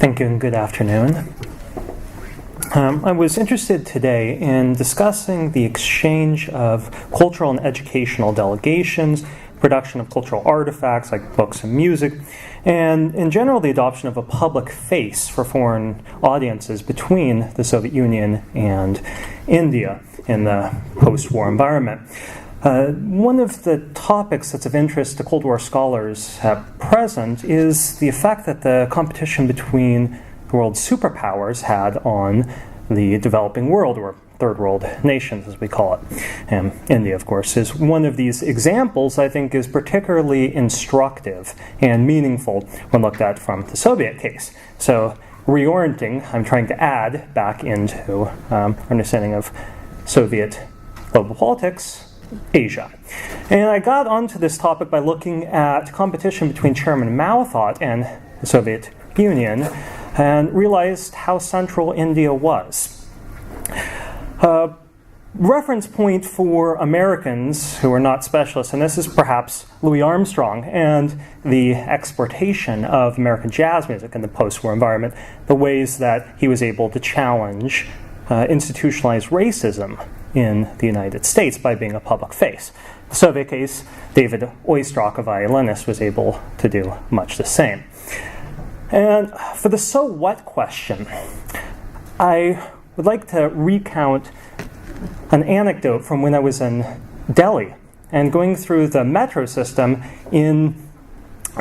Thank you and good afternoon. I was interested today in discussing the exchange of cultural and educational delegations, production of cultural artifacts like books and music, and in general the adoption of a public face for foreign audiences between the Soviet Union and India in the post-war environment. One of the topics that's of interest to Cold War scholars at present is the effect that the competition between the world's superpowers had on the developing world, or third world nations as we call it. And India, of course, is one of these examples I think is particularly instructive and meaningful when looked at from the Soviet case. So reorienting, I'm trying to add back into our understanding of Soviet global politics, Asia. And I got onto this topic by looking at competition between Chairman Mao thought and the Soviet Union and realized how central India was. Reference point for Americans who are not specialists, and this is perhaps Louis Armstrong and the exportation of American jazz music in the post-war environment, the ways that he was able to challenge institutionalized racism in the United States by being a public face. The Soviet case, David Oistrakh, a violinist, was able to do much the same. And for the so what question, I would like to recount an anecdote from when I was in Delhi and going through the metro system. In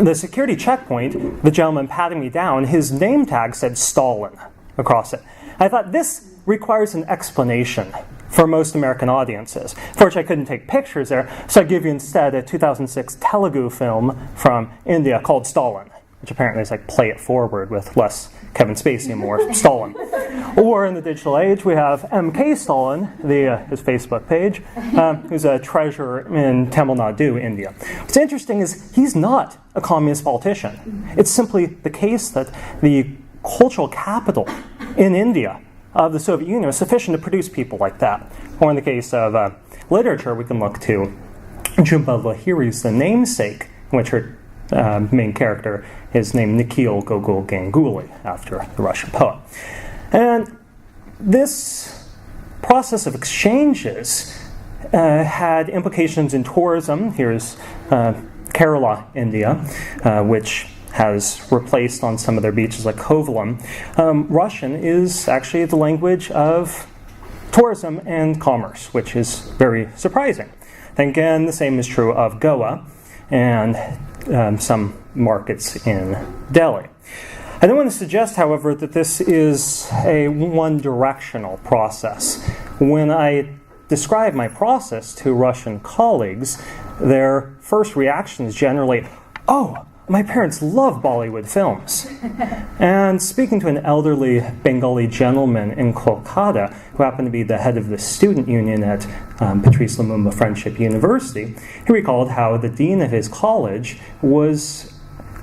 the security checkpoint, the gentleman patting me down, his name tag said Stalin across it. I thought this requires an explanation for most American audiences. Fortunately, I couldn't take pictures there, so I give you instead a 2006 Telugu film from India called Stalin, which apparently is like Play It Forward with less Kevin Spacey and more Stalin. Or in the digital age, we have M.K. Stalin, his Facebook page, who's a treasurer in Tamil Nadu, India. What's interesting is he's not a communist politician. It's simply the case that the cultural capital in India of the Soviet Union was sufficient to produce people like that. Or in the case of literature, we can look to Jhumpa Lahiri's The Namesake, in which her main character is named Nikhil Gogol Ganguly, after the Russian poet. And this process of exchanges had implications in tourism. Here's Kerala, India, which has replaced on some of their beaches like Kovalam. Russian is actually the language of tourism and commerce, which is very surprising. And again, the same is true of Goa and some markets in Delhi. I don't want to suggest, however, that this is a one-directional process. When I describe my process to Russian colleagues, their first reaction is generally, "Oh, my parents love Bollywood films." And speaking to an elderly Bengali gentleman in Kolkata, who happened to be the head of the student union at Patrice Lumumba Friendship University, he recalled how the dean of his college was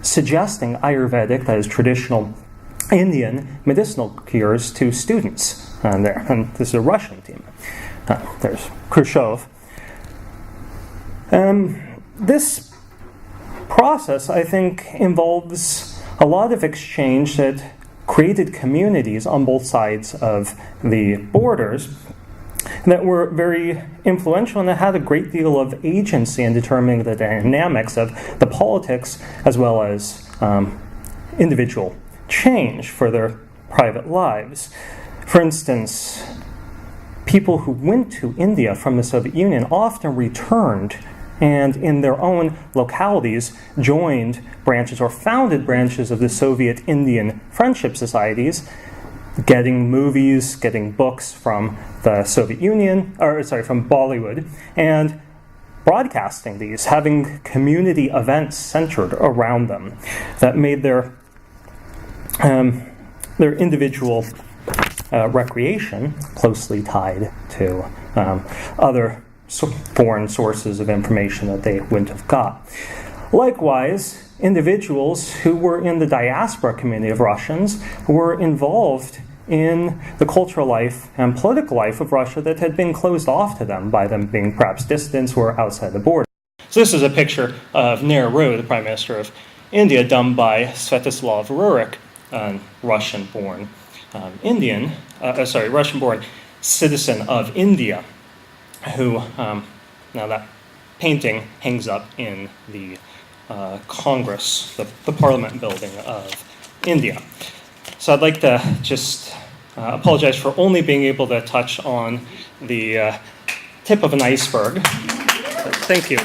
suggesting Ayurvedic, that is traditional Indian medicinal cures, to students there. And this is a Russian team. There's Khrushchev. This process, I think, involves a lot of exchange that created communities on both sides of the borders that were very influential and that had a great deal of agency in determining the dynamics of the politics as well as individual change for their private lives. For instance, people who went to India from the Soviet Union often returned and in their own localities joined branches or founded branches of the Soviet Indian friendship societies, getting movies, getting books from the Soviet Union, from Bollywood, and broadcasting these, having community events centered around them that made their individual recreation closely tied to other foreign sources of information that they wouldn't have got. Likewise, individuals who were in the diaspora community of Russians were involved in the cultural life and political life of Russia that had been closed off to them by them being perhaps dissidents or outside the border. So this is a picture of Nehru, the Prime Minister of India, done by Svetoslav Rurik a Russian-born Russian-born citizen of India, who now that painting hangs up in the Congress, the Parliament building of India. So I'd like to just apologize for only being able to touch on the tip of an iceberg. Thank you.